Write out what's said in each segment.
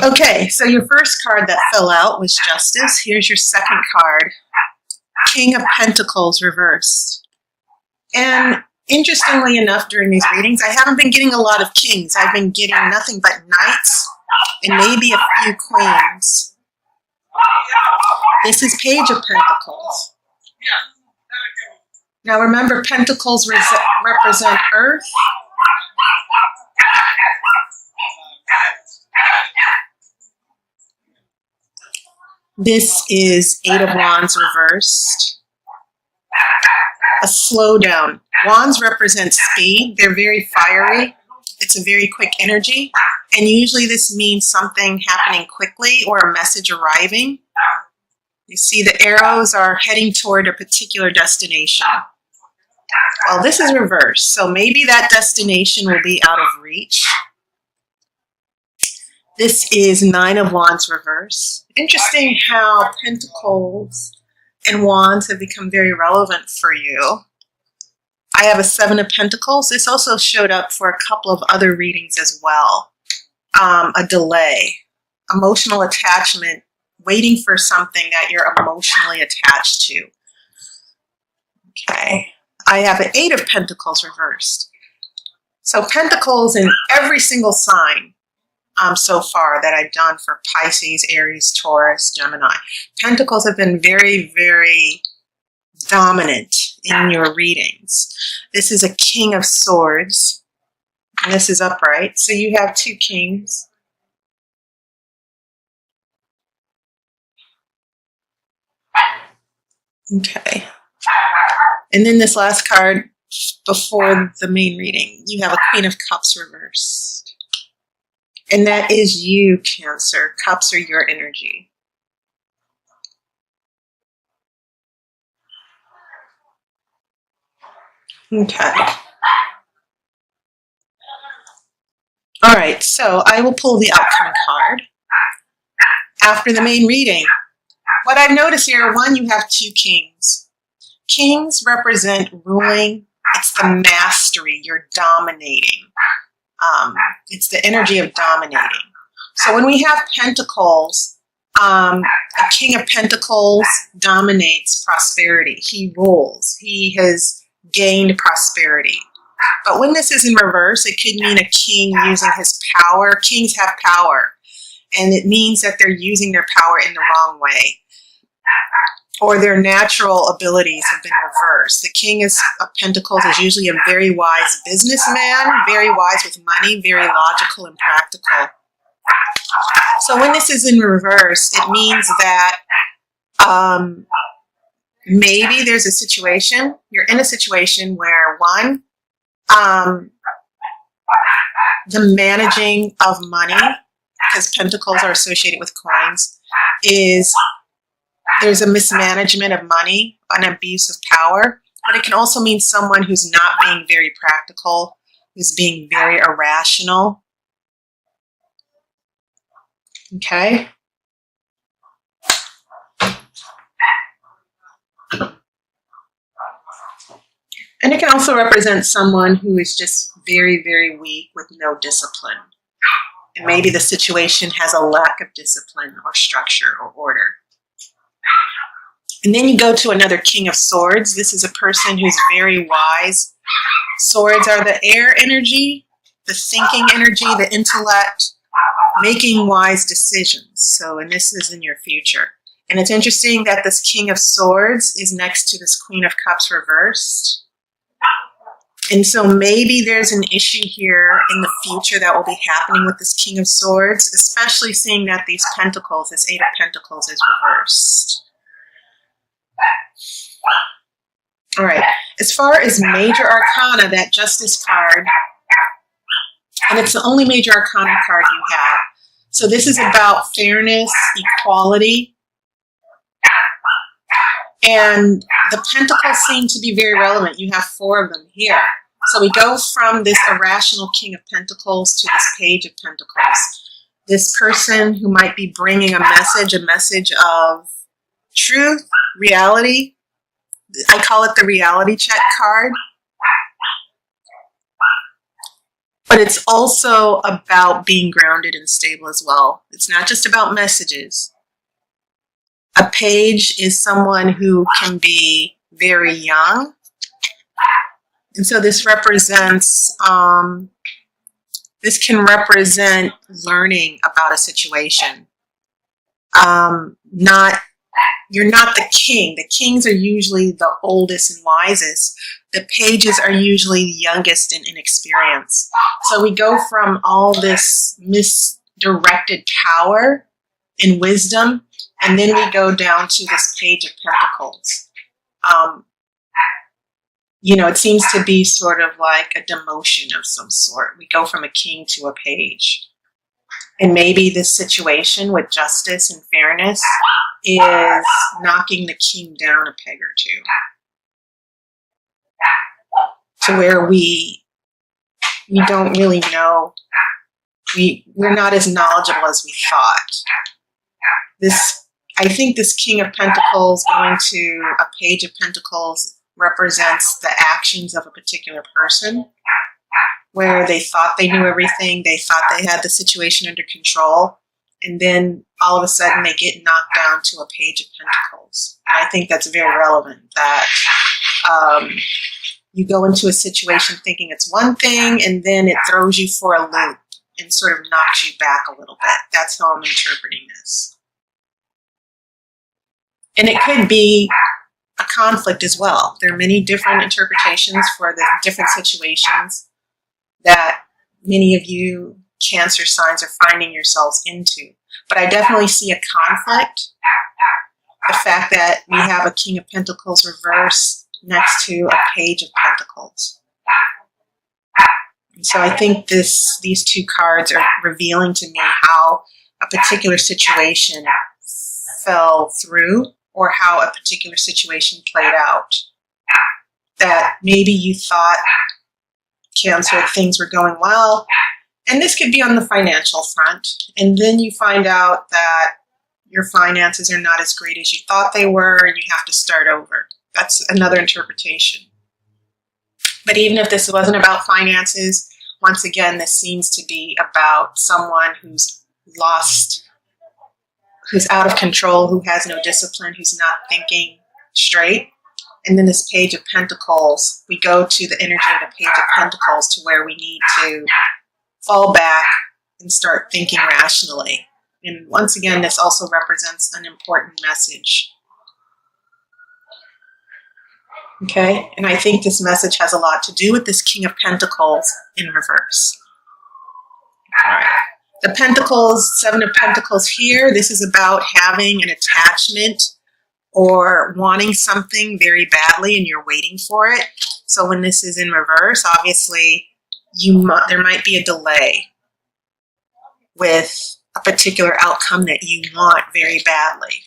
Okay, so your first card that fell out was Justice. Here's your second card, King of Pentacles reversed. And interestingly enough, during these readings, I haven't been getting a lot of kings. I've been getting nothing but knights and maybe a few queens. This is Page of Pentacles. Now remember, pentacles represent earth. This is Eight of Wands reversed. A slowdown. Wands represent speed. They're very fiery. It's a very quick energy. And usually this means something happening quickly or a message arriving. You see the arrows are heading toward a particular destination. Well, this is reversed, so maybe that destination will be out of reach. This is Nine of Wands reversed. Interesting how Pentacles and Wands have become very relevant for you. I have a Seven of Pentacles. This also showed up for a couple of other readings as well. A delay, emotional attachment, waiting for something that you're emotionally attached to. Okay. I have an Eight of Pentacles reversed. So Pentacles in every single sign so far that I've done for Pisces, Aries, Taurus, Gemini. Pentacles have been very, very dominant in your readings. This is a King of Swords, and this is upright. So you have two kings. Okay. And then this last card before the main reading, you have a Queen of Cups reversed. And that is you, Cancer. Cups are your energy. Okay. All right, so I will pull the outcome card after the main reading. What I've noticed here, one, you have two kings. Kings represent ruling. It's the mastery. You're dominating. It's the energy of dominating. So when we have pentacles, a King of Pentacles dominates prosperity. He rules. He has gained prosperity. But when this is in reverse, it could mean a king using his power. Kings have power, and it means that they're using their power in the wrong way, or their natural abilities have been reversed. The King of Pentacles is usually a very wise businessman, very wise with money, very logical and practical. So when this is in reverse, it means that maybe there's a situation, you're in a situation where one, the managing of money, because pentacles are associated with coins, is there's a mismanagement of money, an abuse of power, but it can also mean someone who's not being very practical, who's being very irrational. Okay? And it can also represent someone who is just very, very weak with no discipline. And maybe the situation has a lack of discipline or structure or order. And then you go to another King of Swords. This is a person who's very wise. Swords are the air energy, the thinking energy, the intellect, making wise decisions. So, and this is in your future. And it's interesting that this King of Swords is next to this Queen of Cups reversed. And so maybe there's an issue here in the future that will be happening with this King of Swords, especially seeing that these pentacles, this Eight of Pentacles is reversed. All right, as far as major arcana, that Justice card, and it's the only major arcana card you have. So this is about fairness, equality, and the pentacles seem to be very relevant. You have 4 of them here. So we go from this irrational King of Pentacles to this Page of Pentacles. This person who might be bringing a message of truth, reality. I call it the reality check card. But it's also about being grounded and stable as well. It's not just about messages. A page is someone who can be very young. And so this represents, this can represent learning about a situation. You're not the king. The kings are usually the oldest and wisest. The pages are usually the youngest and inexperienced. So we go from all this misdirected power and wisdom, and then we go down to this Page of Pentacles. It seems to be sort of like a demotion of some sort. We go from a king to a page. And maybe this situation with justice and fairness is knocking the king down a peg or two. To where we don't really know. We're not as knowledgeable as we thought. I think this King of Pentacles going to a Page of Pentacles represents the actions of a particular person, where they thought they knew everything, they thought they had the situation under control, and then all of a sudden they get knocked down to a Page of Pentacles. And I think that's very relevant, that you go into a situation thinking it's one thing, and then it throws you for a loop and sort of knocks you back a little bit. That's how I'm interpreting this. And it could be a conflict as well. There are many different interpretations for the different situations that many of you Cancer signs are finding yourselves into. But I definitely see a conflict. The fact that we have a King of Pentacles reverse next to a Page of Pentacles. And so I think these two cards are revealing to me how a particular situation fell through, or how a particular situation played out. That maybe you thought, Cancer, things were going well, and this could be on the financial front, and then you find out that your finances are not as great as you thought they were, and you have to start over. That's another interpretation. But even if this wasn't about finances, once again, this seems to be about someone who's lost, who's out of control, who has no discipline, who's not thinking straight. And then this Page of Pentacles, we go to the energy of the Page of Pentacles to where we need to fall back and start thinking rationally. And once again, this also represents an important message. Okay, and I think this message has a lot to do with this King of Pentacles in reverse. All right. The Pentacles, Seven of Pentacles here, this is about having an attachment or wanting something very badly and you're waiting for it. So when this is in reverse, obviously there might be a delay with a particular outcome that you want very badly.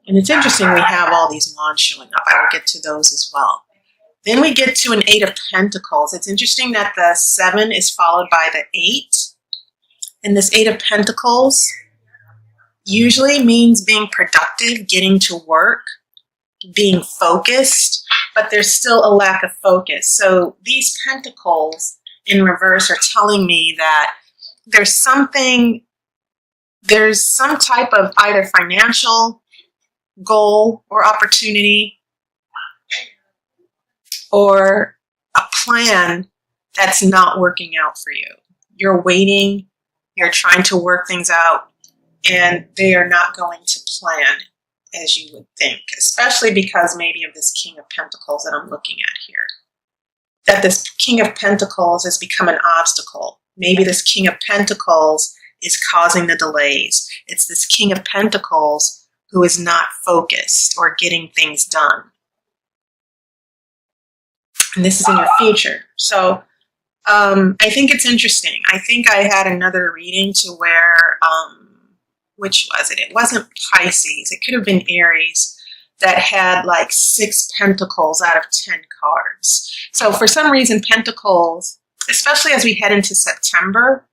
And it's interesting we have all these wands showing up. I will get to those as well. Then we get to an Eight of Pentacles. It's interesting that the 7 is followed by the 8. And this Eight of Pentacles usually means being productive, getting to work, being focused, but there's still a lack of focus. So these pentacles in reverse are telling me that there's some type of either financial goal or opportunity or a plan that's not working out for you. You're waiting, you're trying to work things out, and they are not going to plan as you would think, especially because maybe of this King of Pentacles that I'm looking at here. That this King of Pentacles has become an obstacle. Maybe this King of Pentacles is causing the delays. It's this King of Pentacles who is not focused or getting things done. And this is in your future. So I think it's interesting. I think I had another reading to where, which was it? It wasn't Pisces. It could have been Aries that had like 6 pentacles out of 10 cards. So for some reason, pentacles, especially as we head into September,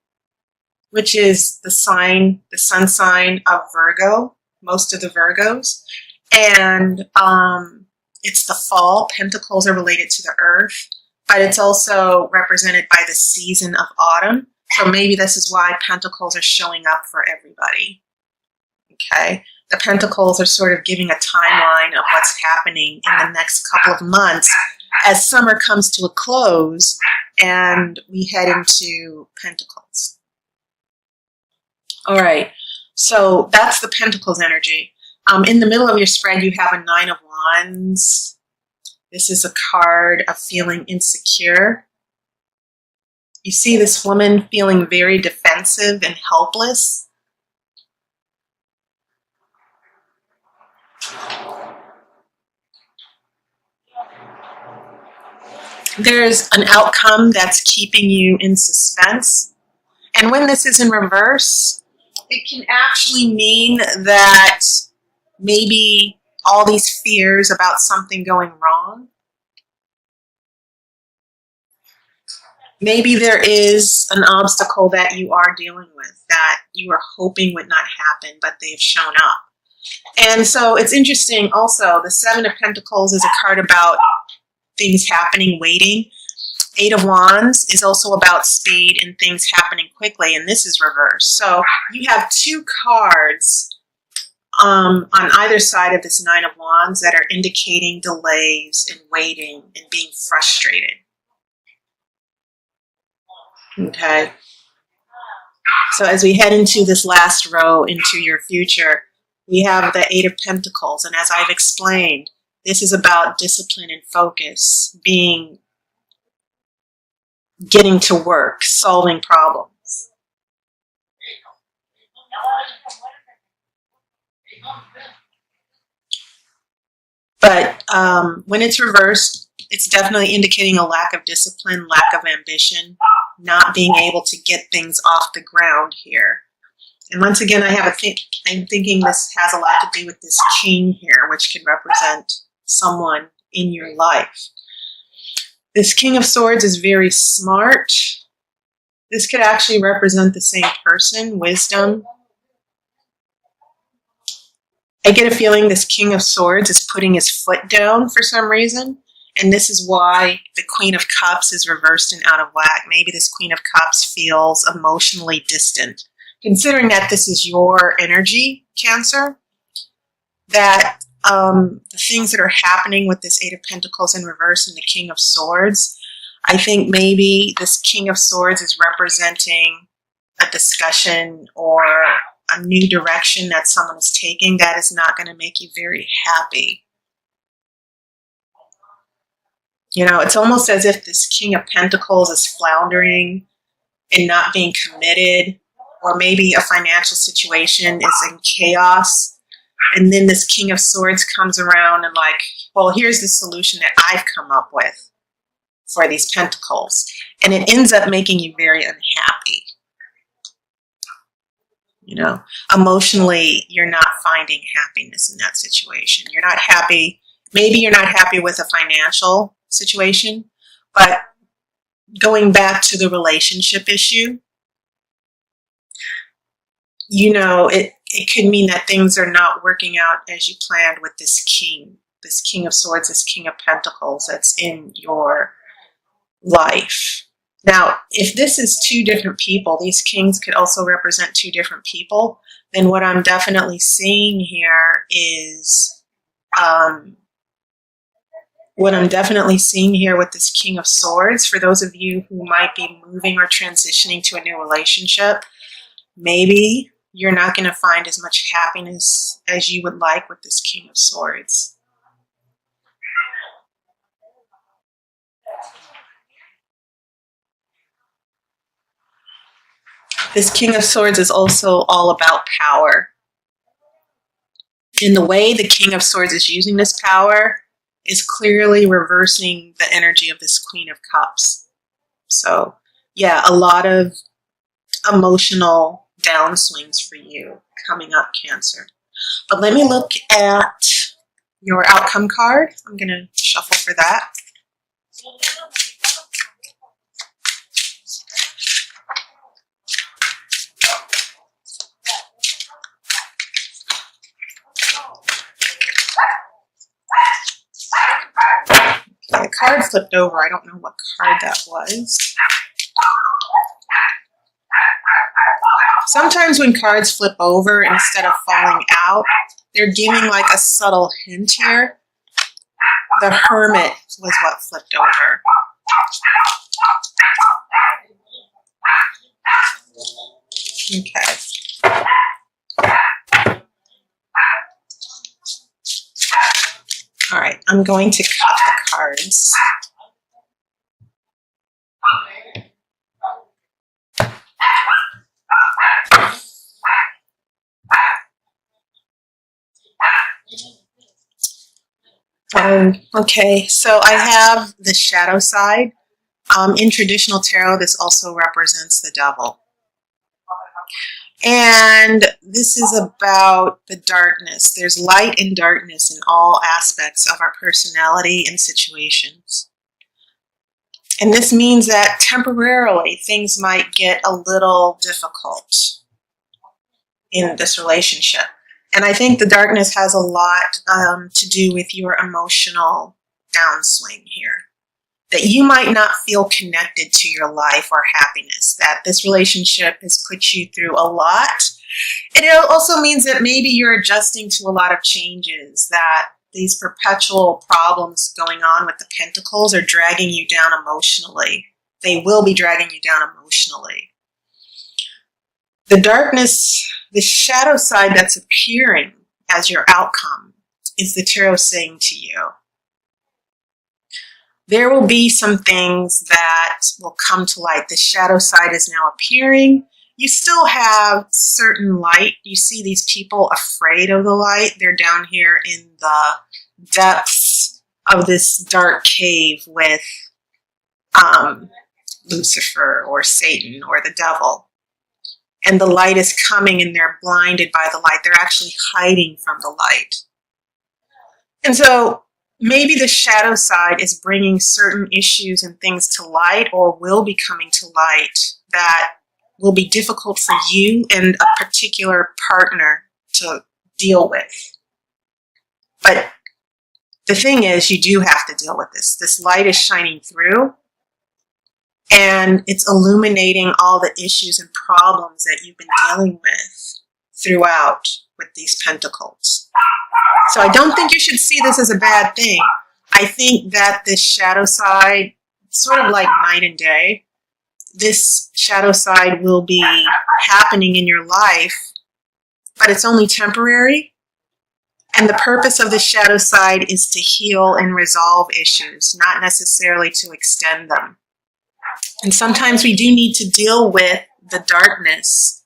which is the sun sign of Virgo, most of the Virgos, and it's the fall. Pentacles are related to the earth, but it's also represented by the season of autumn. So maybe this is why pentacles are showing up for everybody. Okay, the pentacles are sort of giving a timeline of what's happening in the next couple of months as summer comes to a close and we head into pentacles. All right, so that's the pentacles energy. In the middle of your spread, you have a 9 of Wands. This is a card of feeling insecure. You see this woman feeling very defensive and helpless. There's an outcome that's keeping you in suspense. And when this is in reverse, it can actually mean that maybe all these fears about something going wrong. Maybe there is an obstacle that you are dealing with that you were hoping would not happen, but they've shown up. And so it's interesting also, the 7 of Pentacles is a card about things happening, waiting. 8 of Wands is also about speed and things happening quickly, and this is reversed. So you have 2 cards on either side of this 9 of Wands that are indicating delays and waiting and being frustrated. Okay. So as we head into this last row into your future, we have the 8 of Pentacles, and as I've explained, this is about discipline and focus, getting to work, solving problems. But when it's reversed, it's definitely indicating a lack of discipline, lack of ambition, not being able to get things off the ground here. And once again, I'm thinking this has a lot to do with this king here, which can represent someone in your life. This King of Swords is very smart. This could actually represent the same person, wisdom. I get a feeling this King of Swords is putting his foot down for some reason. And this is why the Queen of Cups is reversed and out of whack. Maybe this Queen of Cups feels emotionally distant. Considering that this is your energy, Cancer, that the things that are happening with this 8 of Pentacles in reverse and the King of Swords, I think maybe this King of Swords is representing a discussion or a new direction that someone is taking that is not going to make you very happy. You know, it's almost as if this King of Pentacles is floundering and not being committed, or maybe a financial situation is in chaos. And then this King of Swords comes around and like, well, here's the solution that I've come up with for these pentacles. And it ends up making you very unhappy. You know, emotionally, you're not finding happiness in that situation. You're not happy. Maybe you're not happy with a financial situation, but going back to the relationship issue, you know, it could mean that things are not working out as you planned with this King of Swords, this King of Pentacles that's in your life. Now, if this is 2 different people, these kings could also represent 2 different people, then what I'm definitely seeing here is, what I'm definitely seeing here with this King of Swords, for those of you who might be moving or transitioning to a new relationship, maybe you're not going to find as much happiness as you would like with this King of Swords. This King of Swords is also all about power. In the way the King of Swords is using this power is clearly reversing the energy of this Queen of Cups. So, yeah, a lot of emotional downswings for you coming up, Cancer. But let me look at your outcome card. I'm going to shuffle for that. The card flipped over. I don't know what card that was. Sometimes when cards flip over instead of falling out, they're giving like a subtle hint here. The Hermit was what flipped over. Okay. All right, I'm going to cut the cards. Okay, so I have the shadow side. In traditional tarot, this also represents the devil. And this is about the darkness. There's light and darkness in all aspects of our personality and situations. And this means that temporarily things might get a little difficult in this relationship. And I think the darkness has a lot to do with your emotional downswing here. That you might not feel connected to your life or happiness, that this relationship has put you through a lot. And it also means that maybe you're adjusting to a lot of changes, that these perpetual problems going on with the pentacles are dragging you down emotionally. They will be dragging you down emotionally. The darkness, the shadow side that's appearing as your outcome is the tarot saying to you, there will be some things that will come to light. The shadow side is now appearing. You still have certain light. You see these people afraid of the light. They're down here in the depths of this dark cave with Lucifer or Satan or the devil. And the light is coming and they're blinded by the light. They're actually hiding from the light. And so maybe the shadow side is bringing certain issues and things to light, or will be coming to light, that will be difficult for you and a particular partner to deal with. But the thing is, you do have to deal with this. This light is shining through, and it's illuminating all the issues and problems that you've been dealing with throughout with these pentacles. So I don't think you should see this as a bad thing. I think that this shadow side, sort of like night and day, this shadow side will be happening in your life, but it's only temporary. And the purpose of the shadow side is to heal and resolve issues, not necessarily to extend them. And sometimes we do need to deal with the darkness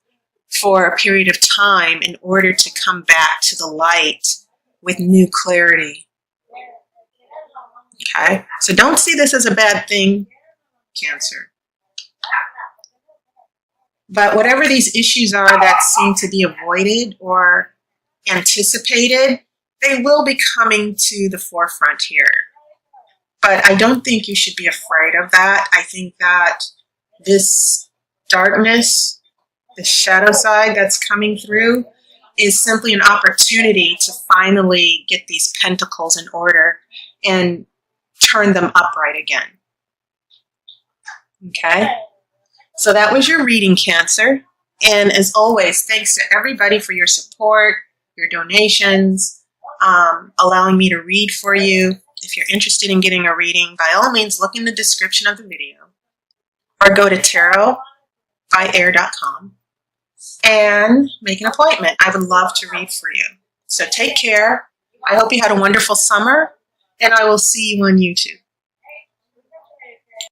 for a period of time in order to come back to the light with new clarity. Okay? So don't see this as a bad thing, Cancer. But whatever these issues are that seem to be avoided or anticipated, they will be coming to the forefront here. But I don't think you should be afraid of that. I think that this darkness, the shadow side that's coming through, is simply an opportunity to finally get these pentacles in order and turn them upright again. Okay? So that was your reading, Cancer. And as always, thanks to everybody for your support, your donations, allowing me to read for you. If you're interested in getting a reading, by all means, look in the description of the video or go to tarotbyair.com and make an appointment. I would love to read for you. So take care. I hope you had a wonderful summer, and I will see you on YouTube.